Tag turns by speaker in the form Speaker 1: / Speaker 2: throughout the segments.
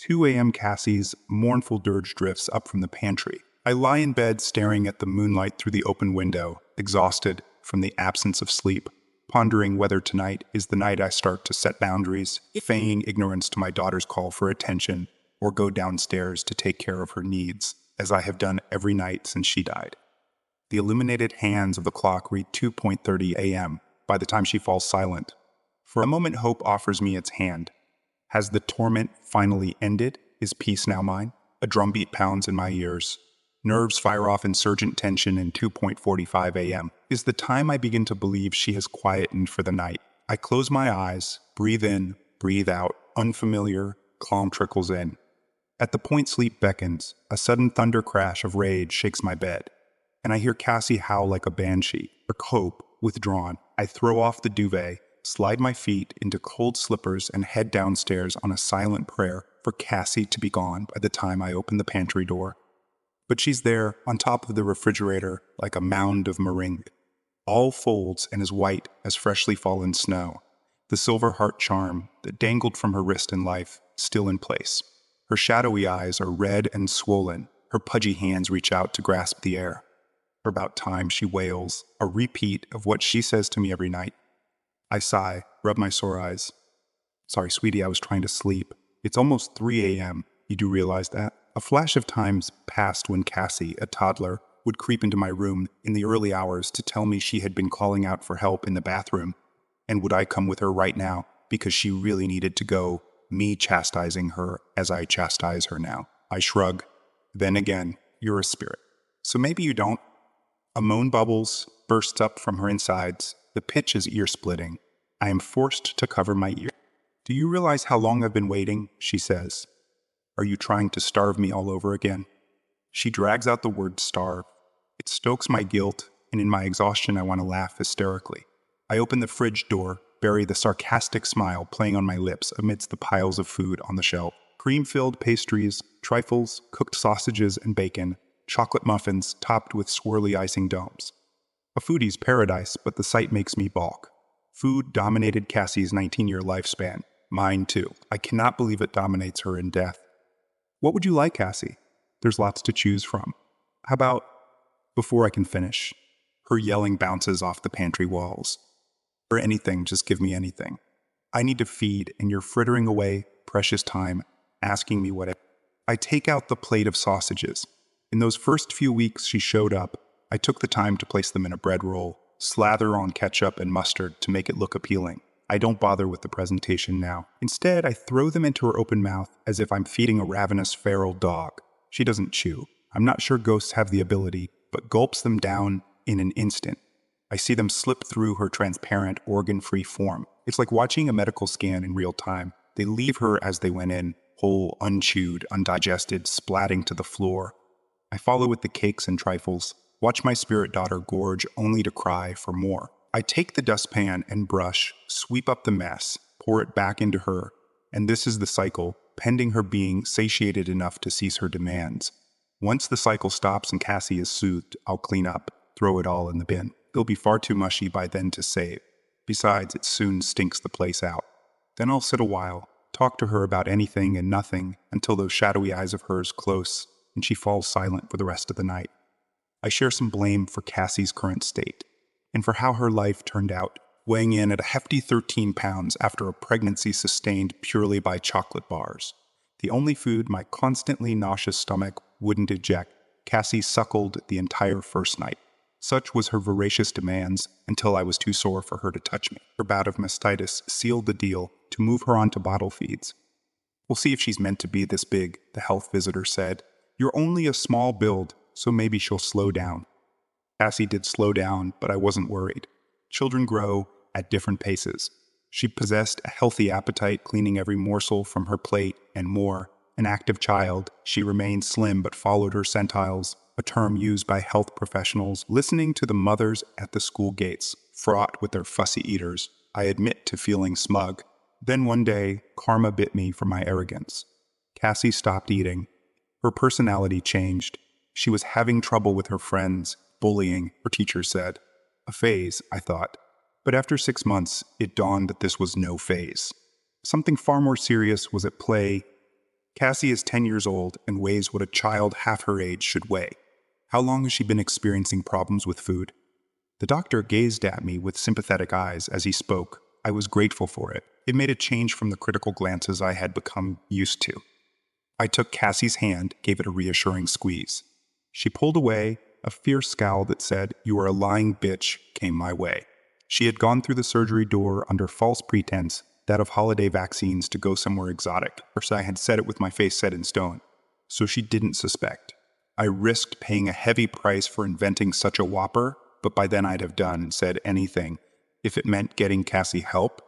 Speaker 1: 2 a.m. Cassie's mournful dirge drifts up from the pantry. I lie in bed staring at the moonlight through the open window, exhausted from the absence of sleep, pondering whether tonight is the night I start to set boundaries, feigning ignorance to my daughter's call for attention, or go downstairs to take care of her needs, as I have done every night since she died. The illuminated hands of the clock read 2:30 a.m. by the time she falls silent. For a moment, hope offers me its hand. Has the torment finally ended? Is peace now mine? A drumbeat pounds in my ears. Nerves fire off insurgent tension in 2:45 a.m. Is the time I begin to believe she has quietened for the night. I close my eyes, breathe in, breathe out. Unfamiliar, calm trickles in. At the point sleep beckons, a sudden thunder crash of rage shakes my bed, and I hear Cassie howl like a banshee. Her hope withdrawn, I throw off the duvet, slide my feet into cold slippers, and head downstairs on a silent prayer for Cassie to be gone by the time I open the pantry door. But she's there, on top of the refrigerator, like a mound of meringue. All folds and as white as freshly fallen snow. The silver heart charm that dangled from her wrist in life, still in place. Her shadowy eyes are red and swollen. Her pudgy hands reach out to grasp the air. For about time, she wails, a repeat of what she says to me every night. I sigh, rub my sore eyes. Sorry, sweetie, I was trying to sleep. It's almost 3 a.m. You do realize that? A flash of times passed when Cassie, a toddler, would creep into my room in the early hours to tell me she had been calling out for help in the bathroom. And would I come with her right now because she really needed to go, me chastising her as I chastise her now. I shrug. Then again, you're a spirit. So maybe you don't. A moan bubbles, bursts up from her insides. The pitch is ear-splitting. I am forced to cover my ear. Do you realize how long I've been waiting? She says. Are you trying to starve me all over again? She drags out the word starve. It stokes my guilt, and in my exhaustion I want to laugh hysterically. I open the fridge door, bury the sarcastic smile playing on my lips amidst the piles of food on the shelf. Cream-filled pastries, trifles, cooked sausages and bacon, chocolate muffins topped with swirly icing domes. A foodie's paradise, but the sight makes me balk. Food dominated Cassie's 19-year lifespan. Mine too. I cannot believe it dominates her in death. What would you like, Cassie? There's lots to choose from. How about... Before I can finish, her yelling bounces off the pantry walls. Or anything, just give me anything. I need to feed, and you're frittering away precious time, asking me what I take out the plate of sausages. In those first few weeks she showed up, I took the time to place them in a bread roll, slather on ketchup and mustard to make it look appealing. I don't bother with the presentation now. Instead, I throw them into her open mouth as if I'm feeding a ravenous feral dog. She doesn't chew. I'm not sure ghosts have the ability, but gulps them down in an instant. I see them slip through her transparent, organ-free form. It's like watching a medical scan in real time. They leave her as they went in, whole, unchewed, undigested, splatting to the floor. I follow with the cakes and trifles, watch my spirit daughter gorge only to cry for more. I take the dustpan and brush, sweep up the mess, pour it back into her, and this is the cycle, pending her being satiated enough to cease her demands. Once the cycle stops and Cassie is soothed, I'll clean up, throw it all in the bin. It'll be far too mushy by then to save. Besides, it soon stinks the place out. Then I'll sit a while, talk to her about anything and nothing until those shadowy eyes of hers close, and she falls silent for the rest of the night. I share some blame for Cassie's current state, and for how her life turned out, weighing in at a hefty 13 pounds after a pregnancy sustained purely by chocolate bars. The only food my constantly nauseous stomach wouldn't eject, Cassie suckled the entire first night. Such was her voracious demands until I was too sore for her to touch me. Her bout of mastitis sealed the deal to move her onto bottle feeds. We'll see if she's meant to be this big, the health visitor said. You're only a small build, so maybe she'll slow down. Cassie did slow down, but I wasn't worried. Children grow at different paces. She possessed a healthy appetite, cleaning every morsel from her plate and more. An active child, she remained slim but followed her centiles, a term used by health professionals, listening to the mothers at the school gates, fraught with their fussy eaters. I admit to feeling smug. Then one day, karma bit me for my arrogance. Cassie stopped eating. Her personality changed. She was having trouble with her friends, bullying, her teacher said. A phase, I thought. But after 6 months, it dawned that this was no phase. Something far more serious was at play. Cassie is 10 years old and weighs what a child half her age should weigh. How long has she been experiencing problems with food? The doctor gazed at me with sympathetic eyes as he spoke. I was grateful for it. It made a change from the critical glances I had become used to. I took Cassie's hand, gave it a reassuring squeeze. She pulled away. A fierce scowl that said, "You are a lying bitch," came my way. She had gone through the surgery door under false pretense, that of holiday vaccines to go somewhere exotic. First, I had said it with my face set in stone, so she didn't suspect. I risked paying a heavy price for inventing such a whopper, but by then I'd have done and said anything, if it meant getting Cassie help.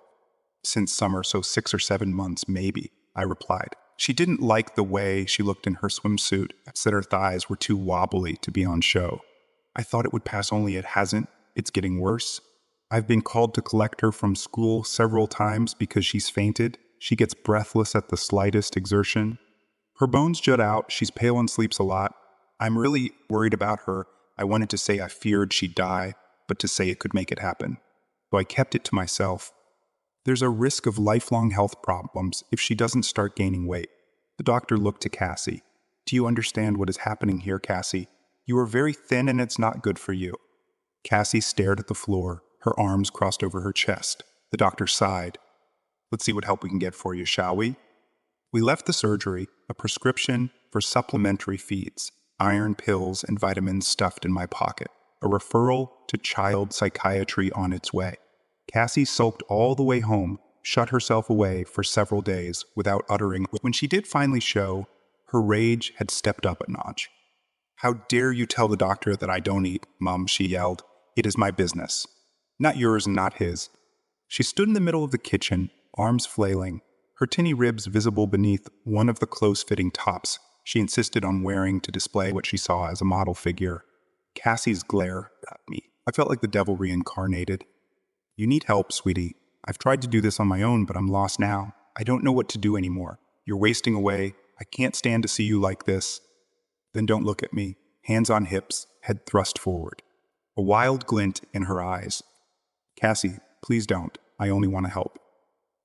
Speaker 1: Since summer, so 6 or 7 months, maybe, I replied. She didn't like the way she looked in her swimsuit, said her thighs were too wobbly to be on show. I thought it would pass, only it hasn't. It's getting worse. I've been called to collect her from school several times because she's fainted. She gets breathless at the slightest exertion. Her bones jut out. She's pale and sleeps a lot. I'm really worried about her. I wanted to say I feared she'd die, but to say it could make it happen. So I kept it to myself. There's a risk of lifelong health problems if she doesn't start gaining weight. The doctor looked to Cassie. Do you understand what is happening here, Cassie? You are very thin and it's not good for you. Cassie stared at the floor, her arms crossed over her chest. The doctor sighed. Let's see what help we can get for you, shall we? We left the surgery, a prescription for supplementary feeds, iron pills and vitamins stuffed in my pocket, a referral to child psychiatry on its way. Cassie sulked all the way home, shut herself away for several days without uttering. When she did finally show, her rage had stepped up a notch. How dare you tell the doctor that I don't eat, Mum, she yelled. It is my business. Not yours and not his. She stood in the middle of the kitchen, arms flailing, her tinny ribs visible beneath one of the close-fitting tops she insisted on wearing to display what she saw as a model figure. Cassie's glare at me. I felt like the devil reincarnated. You need help, sweetie. I've tried to do this on my own, but I'm lost now. I don't know what to do anymore. You're wasting away. I can't stand to see you like this. Then don't look at me. Hands on hips, head thrust forward. A wild glint in her eyes. Cassie, please don't. I only want to help.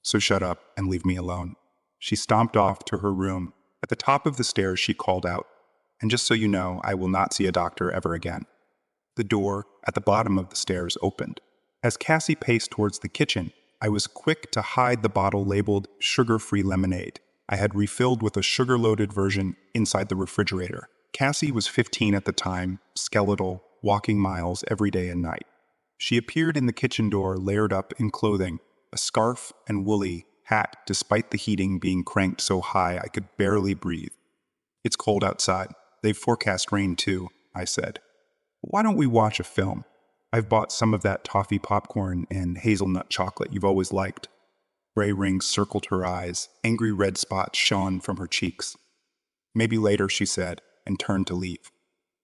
Speaker 1: So shut up and leave me alone. She stomped off to her room. At the top of the stairs, she called out, and just so you know, I will not see a doctor ever again. The door at the bottom of the stairs opened. As Cassie paced towards the kitchen, I was quick to hide the bottle labeled sugar-free lemonade. I had refilled with a sugar-loaded version inside the refrigerator. Cassie was 15 at the time, skeletal, walking miles every day and night. She appeared in the kitchen door layered up in clothing, a scarf and woolly hat despite the heating being cranked so high I could barely breathe. It's cold outside. They've forecast rain too, I said. Why don't we watch a film? I've bought some of that toffee popcorn and hazelnut chocolate you've always liked. Gray rings circled her eyes. Angry red spots shone from her cheeks. Maybe later, she said, and turned to leave.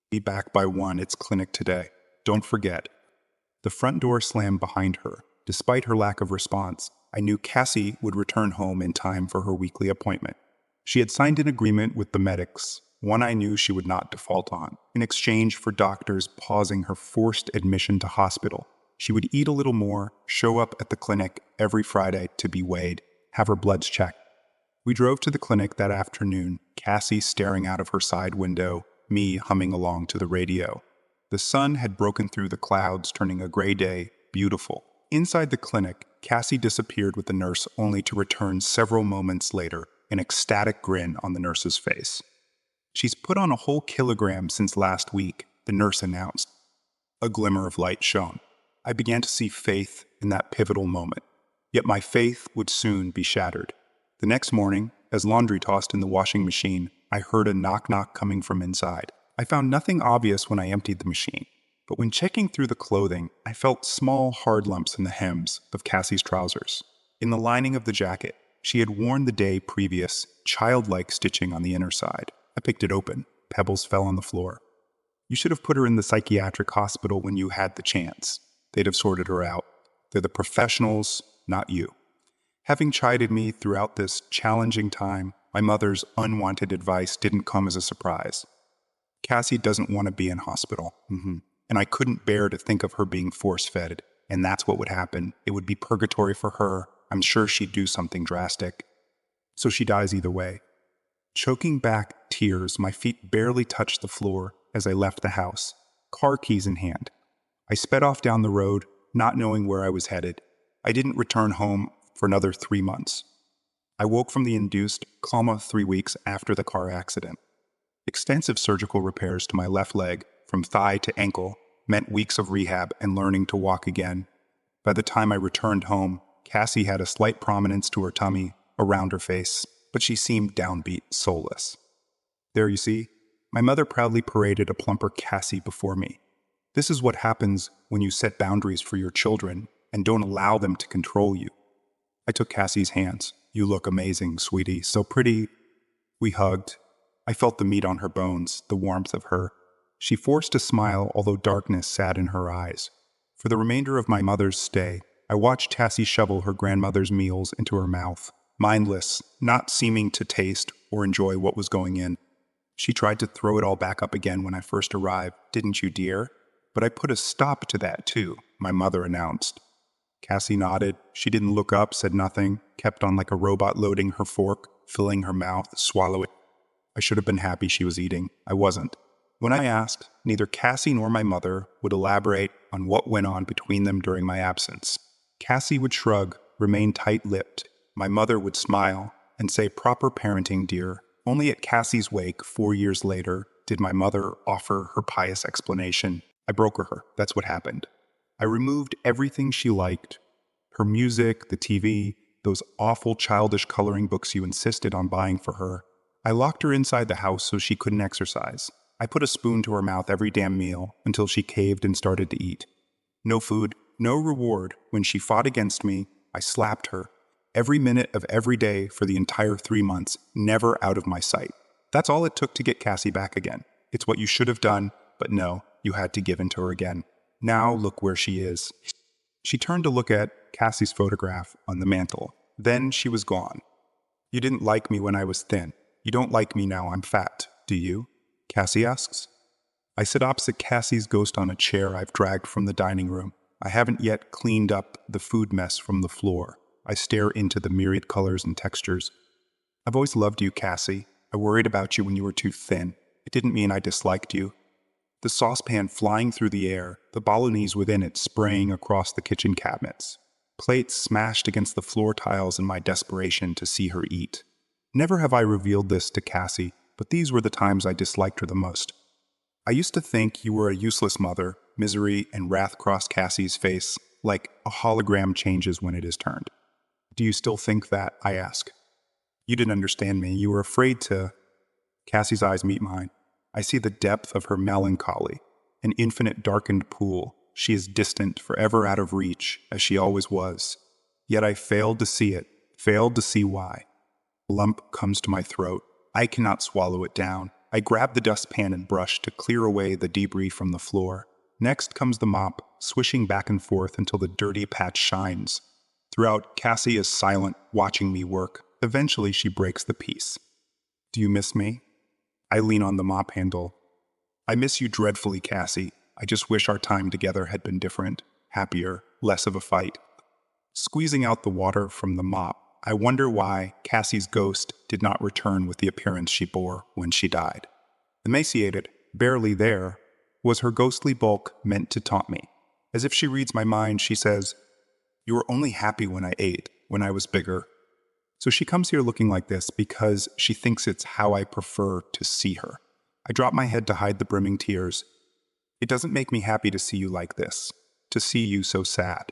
Speaker 1: Be back by 1, it's clinic today. Don't forget. The front door slammed behind her. Despite her lack of response, I knew Cassie would return home in time for her weekly appointment. She had signed an agreement with the medics, one I knew she would not default on. In exchange for doctors pausing her forced admission to hospital, she would eat a little more, show up at the clinic every Friday to be weighed, have her bloods checked. We drove to the clinic that afternoon, Cassie staring out of her side window, me humming along to the radio. The sun had broken through the clouds, turning a gray day beautiful. Inside the clinic, Cassie disappeared with the nurse only to return several moments later, an ecstatic grin on the nurse's face. She's put on a whole kilogram since last week, the nurse announced. A glimmer of light shone. I began to see faith in that pivotal moment. Yet my faith would soon be shattered. The next morning, as laundry tossed in the washing machine, I heard a knock-knock coming from inside. I found nothing obvious when I emptied the machine, but when checking through the clothing, I felt small, hard lumps in the hems of Cassie's trousers. In the lining of the jacket, she had worn the day previous, childlike stitching on the inner side. I picked it open. Pebbles fell on the floor. You should have put her in the psychiatric hospital when you had the chance. They'd have sorted her out. They're the professionals, not you. Having chided me throughout this challenging time, my mother's unwanted advice didn't come as a surprise. Cassie doesn't want to be in hospital. And I couldn't bear to think of her being force-fed. And that's what would happen. It would be purgatory for her. I'm sure she'd do something drastic. So she dies either way. Choking back tears, my feet barely touched the floor as I left the house, car keys in hand. I sped off down the road, not knowing where I was headed. I didn't return home for another 3 months. I woke from the induced coma 3 weeks after the car accident. Extensive surgical repairs to my left leg, from thigh to ankle, meant weeks of rehab and learning to walk again. By the time I returned home, Cassie had a slight prominence to her tummy, around her face, but she seemed downbeat, soulless. There you see, my mother proudly paraded a plumper Cassie before me. This is what happens when you set boundaries for your children and don't allow them to control you. I took Cassie's hands. You look amazing, sweetie, so pretty. We hugged. I felt the meat on her bones, the warmth of her. She forced a smile, although darkness sat in her eyes. For the remainder of my mother's stay, I watched Cassie shovel her grandmother's meals into her mouth, mindless, not seeming to taste or enjoy what was going in. She tried to throw it all back up again when I first arrived, didn't you, dear? But I put a stop to that, too, my mother announced. Cassie nodded. She didn't look up, said nothing, kept on like a robot loading her fork, filling her mouth, swallowing. I should have been happy she was eating. I wasn't. When I asked, neither Cassie nor my mother would elaborate on what went on between them during my absence. Cassie would shrug, remain tight-lipped. My mother would smile and say, "Proper parenting, dear." Only at Cassie's wake, 4 years later, did my mother offer her pious explanation. I broke her. That's what happened. I removed everything she liked. Her music, the TV, those awful childish coloring books you insisted on buying for her. I locked her inside the house so she couldn't exercise. I put a spoon to her mouth every damn meal until she caved and started to eat. No food, no reward. When she fought against me, I slapped her. Every minute of every day for the entire 3 months, never out of my sight. That's all it took to get Cassie back again. It's what you should have done, but no, you had to give in to her again. Now look where she is. She turned to look at Cassie's photograph on the mantel. Then she was gone. You didn't like me when I was thin. You don't like me now I'm fat, do you? Cassie asks. I sit opposite Cassie's ghost on a chair I've dragged from the dining room. I haven't yet cleaned up the food mess from the floor. I stare into the myriad colors and textures. I've always loved you, Cassie. I worried about you when you were too thin. It didn't mean I disliked you. The saucepan flying through the air, the bolognese within it spraying across the kitchen cabinets. Plates smashed against the floor tiles in my desperation to see her eat. Never have I revealed this to Cassie, but these were the times I disliked her the most. I used to think you were a useless mother. Misery and wrath crossed Cassie's face, like a hologram changes when it is turned. Do you still think that? I ask. You didn't understand me. You were afraid to... Cassie's eyes meet mine. I see the depth of her melancholy, an infinite darkened pool. She is distant, forever out of reach, as she always was. Yet I failed to see it, failed to see why. A lump comes to my throat. I cannot swallow it down. I grab the dustpan and brush to clear away the debris from the floor. Next comes the mop, swishing back and forth until the dirty patch shines. Throughout, Cassie is silent, watching me work. Eventually, she breaks the peace. Do you miss me? I lean on the mop handle. I miss you dreadfully, Cassie. I just wish our time together had been different, happier, less of a fight. Squeezing out the water from the mop, I wonder why Cassie's ghost did not return with the appearance she bore when she died. Emaciated, barely there, was her ghostly bulk meant to taunt me. As if she reads my mind, she says, "You were only happy when I ate, when I was bigger." So she comes here looking like this because she thinks it's how I prefer to see her. I drop my head to hide the brimming tears. It doesn't make me happy to see you like this, to see you so sad.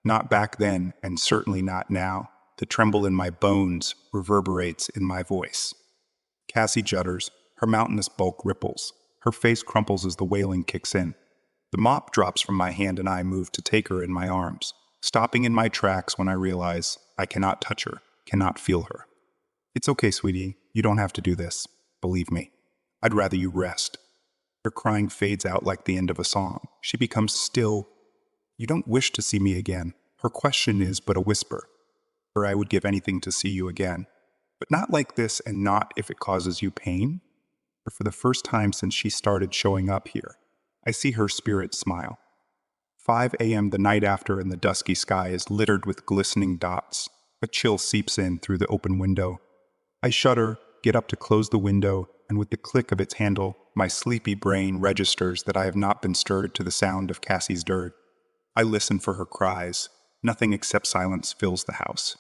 Speaker 1: Not back then, and certainly not now. The tremble in my bones reverberates in my voice. Cassie judders. Her mountainous bulk ripples. Her face crumples as the wailing kicks in. The mop drops from my hand and I move to take her in my arms, stopping in my tracks when I realize I cannot touch her, cannot feel her. It's okay, sweetie. You don't have to do this. Believe me. I'd rather you rest. Her crying fades out like the end of a song. She becomes still. You don't wish to see me again. Her question is but a whisper. Or I would give anything to see you again. But not like this, and not if it causes you pain. Or for the first time since she started showing up here, I see her spirit smile. 5 a.m. the night after, and the dusky sky is littered with glistening dots. A chill seeps in through the open window. I shudder, get up to close the window, and with the click of its handle, my sleepy brain registers that I have not been stirred to the sound of Cassie's dirge. I listen for her cries. Nothing except silence fills the house.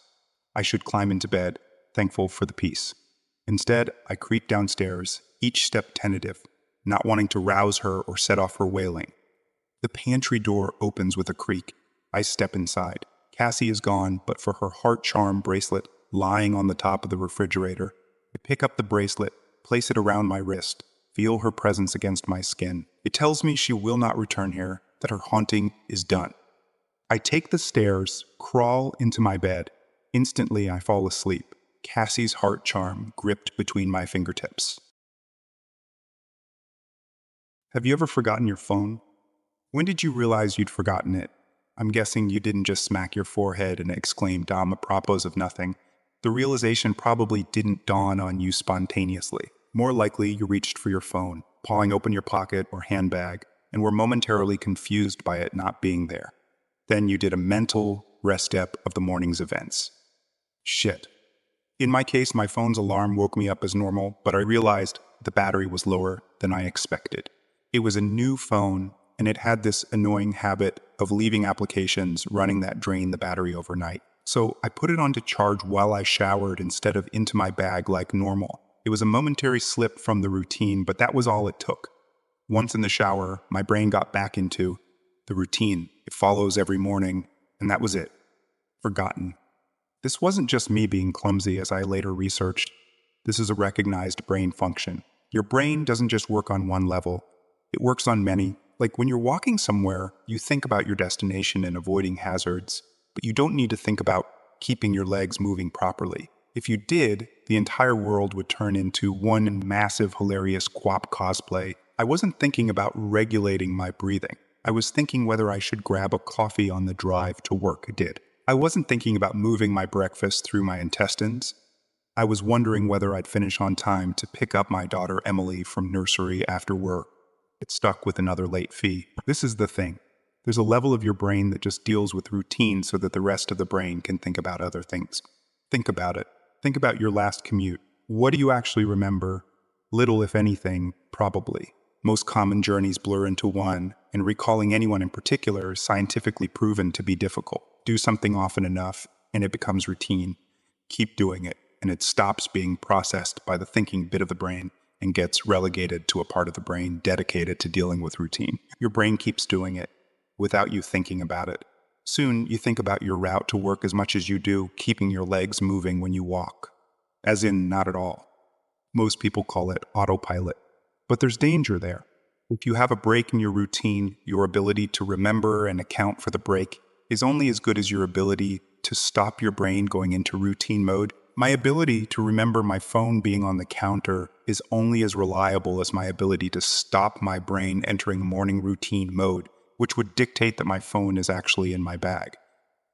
Speaker 1: I should climb into bed, thankful for the peace. Instead, I creep downstairs, each step tentative, not wanting to rouse her or set off her wailing. The pantry door opens with a creak. I step inside. Cassie is gone, but for her heart charm bracelet lying on the top of the refrigerator. I pick up the bracelet, place it around my wrist, feel her presence against my skin. It tells me she will not return here, that her haunting is done. I take the stairs, crawl into my bed. Instantly, I fall asleep, Cassie's heart charm gripped between my fingertips. Have you ever forgotten your phone? When did you realize you'd forgotten it? I'm guessing you didn't just smack your forehead and exclaim "Dom apropos of nothing." The realization probably didn't dawn on you spontaneously. More likely, you reached for your phone, pawing open your pocket or handbag, and were momentarily confused by it not being there. Then you did a mental rest step of the morning's events. Shit. In my case, my phone's alarm woke me up as normal, but I realized the battery was lower than I expected. It was a new phone, and it had this annoying habit of leaving applications running that drain the battery overnight. So I put it on to charge while I showered instead of into my bag like normal. It was a momentary slip from the routine, but that was all it took. Once in the shower, my brain got back into the routine. It follows every morning, and that was it. Forgotten. This wasn't just me being clumsy, as I later researched. This is a recognized brain function. Your brain doesn't just work on one level. It works on many. Like when you're walking somewhere, you think about your destination and avoiding hazards, but you don't need to think about keeping your legs moving properly. If you did, the entire world would turn into one massive, hilarious quap cosplay. I wasn't thinking about regulating my breathing. I was thinking whether I should grab a coffee on the drive to work. I did. I wasn't thinking about moving my breakfast through my intestines. I was wondering whether I'd finish on time to pick up my daughter Emily from nursery after work. Get stuck with another late fee. This is the thing. There's a level of your brain that just deals with routine so that the rest of the brain can think about other things. Think about it. Think about your last commute. What do you actually remember? Little, if anything, probably. Most common journeys blur into one, and recalling anyone in particular is scientifically proven to be difficult. Do something often enough, and it becomes routine. Keep doing it, and it stops being processed by the thinking bit of the brain and gets relegated to a part of the brain dedicated to dealing with routine. Your brain keeps doing it without you thinking about it. Soon, you think about your route to work as much as you do keeping your legs moving when you walk. As in, not at all. Most people call it autopilot. But there's danger there. If you have a break in your routine, your ability to remember and account for the break is only as good as your ability to stop your brain going into routine mode. My ability to remember my phone being on the counter is only as reliable as my ability to stop my brain entering morning routine mode, which would dictate that my phone is actually in my bag.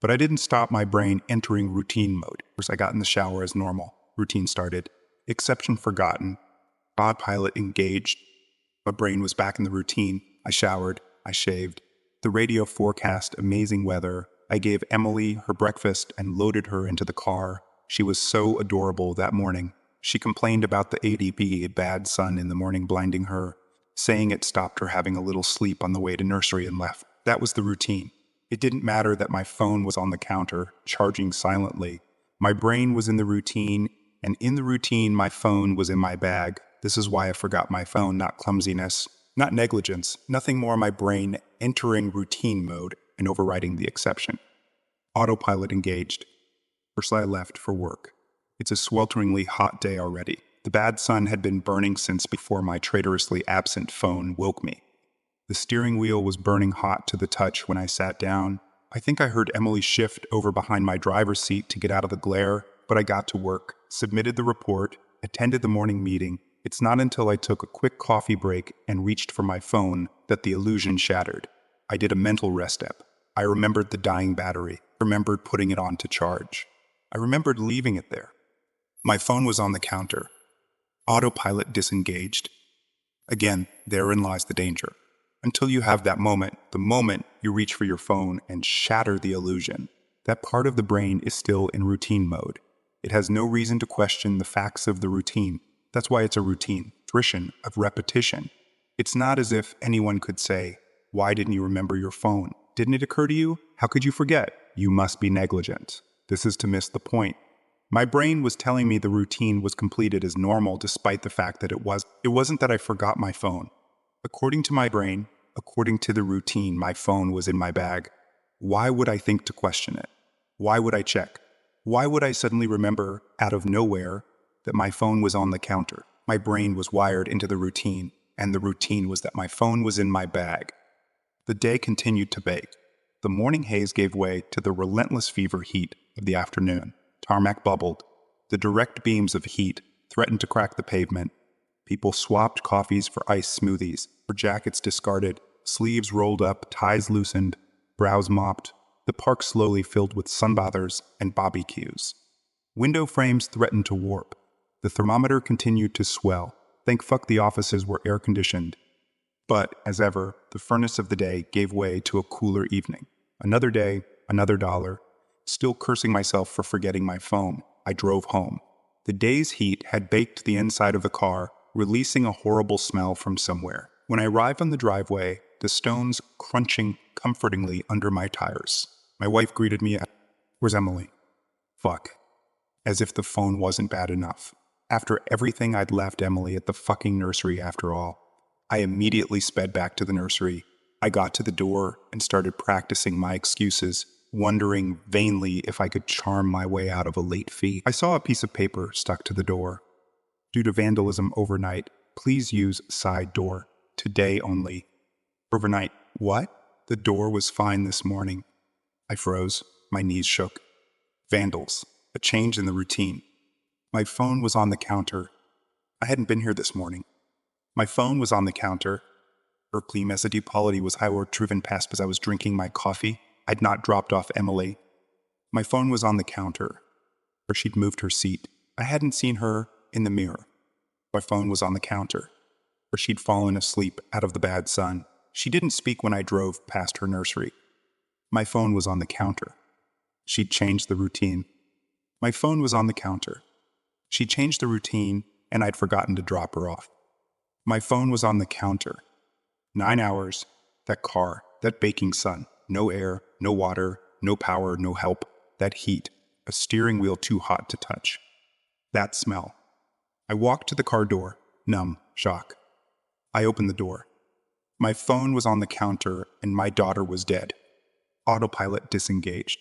Speaker 1: But I didn't stop my brain entering routine mode. First, I got in the shower as normal. Routine started. Exception forgotten. Autopilot engaged. My brain was back in the routine. I showered. I shaved. The radio forecast amazing weather. I gave Emily her breakfast and loaded her into the car. She was so adorable that morning. She complained about the ADB, bad sun in the morning, blinding her, saying it stopped her having a little sleep on the way to nursery and left. That was the routine. It didn't matter that my phone was on the counter, charging silently. My brain was in the routine, and in the routine, my phone was in my bag. This is why I forgot my phone, not clumsiness, not negligence, nothing more my brain entering routine mode and overriding the exception. Autopilot engaged. First, I left for work. It's a swelteringly hot day already. The bad sun had been burning since before my traitorously absent phone woke me. The steering wheel was burning hot to the touch when I sat down. I think I heard Emily shift over behind my driver's seat to get out of the glare, but I got to work, submitted the report, attended the morning meeting. It's not until I took a quick coffee break and reached for my phone that the illusion shattered. I did a mental rest step. I remembered the dying battery, remembered putting it on to charge. I remembered leaving it there. My phone was on the counter. Autopilot disengaged. Again, therein lies the danger. Until you have that moment, the moment you reach for your phone and shatter the illusion, that part of the brain is still in routine mode. It has no reason to question the facts of the routine. That's why it's a routine, attrition of repetition. It's not as if anyone could say, "Why didn't you remember your phone? Didn't it occur to you? How could you forget? You must be negligent." This is to miss the point. My brain was telling me the routine was completed as normal despite the fact that it wasn't that I forgot my phone. According to my brain, according to the routine, my phone was in my bag. Why would I think to question it? Why would I check? Why would I suddenly remember, out of nowhere, that my phone was on the counter? My brain was wired into the routine, and the routine was that my phone was in my bag. The day continued to bake. The morning haze gave way to the relentless fever heat of the afternoon. Tarmac bubbled. The direct beams of heat threatened to crack the pavement. People swapped coffees for iced smoothies, for jackets discarded, sleeves rolled up, ties loosened, brows mopped. The park slowly filled with sunbathers and barbecues. Window frames threatened to warp. The thermometer continued to swell. Thank fuck the offices were air-conditioned. But, as ever, the furnace of the day gave way to a cooler evening. Another day, another dollar. Still cursing myself for forgetting my phone, I drove home. The day's heat had baked the inside of the car, releasing a horrible smell from somewhere. When I arrived on the driveway, the stones crunching comfortingly under my tires. My wife greeted me at, "Where's Emily?" Fuck. As if the phone wasn't bad enough. After everything, I'd left Emily at the fucking nursery after all. I immediately sped back to the nursery. I got to the door and started practicing my excuses, wondering vainly if I could charm my way out of a late fee. I saw a piece of paper stuck to the door. Due to vandalism overnight, please use side door. Today only. Overnight. What? The door was fine this morning. I froze. My knees shook. Vandals. A change in the routine. My phone was on the counter. I hadn't been here this morning. My phone was on the counter. Berkeley Mesodepolity was I were driven past as I was drinking my coffee. I'd not dropped off Emily. My phone was on the counter, or she'd moved her seat. I hadn't seen her in the mirror. My phone was on the counter, or she'd fallen asleep out of the bad sun. She didn't speak when I drove past her nursery. My phone was on the counter. She'd changed the routine. My phone was on the counter. She changed the routine, and I'd forgotten to drop her off. My phone was on the counter. 9 hours. That car. That baking sun. No air. No water. No power. No help. That heat. A steering wheel too hot to touch. That smell. I walked to the car door. Numb. Shock. I opened the door. My phone was on the counter, and my daughter was dead. Autopilot disengaged.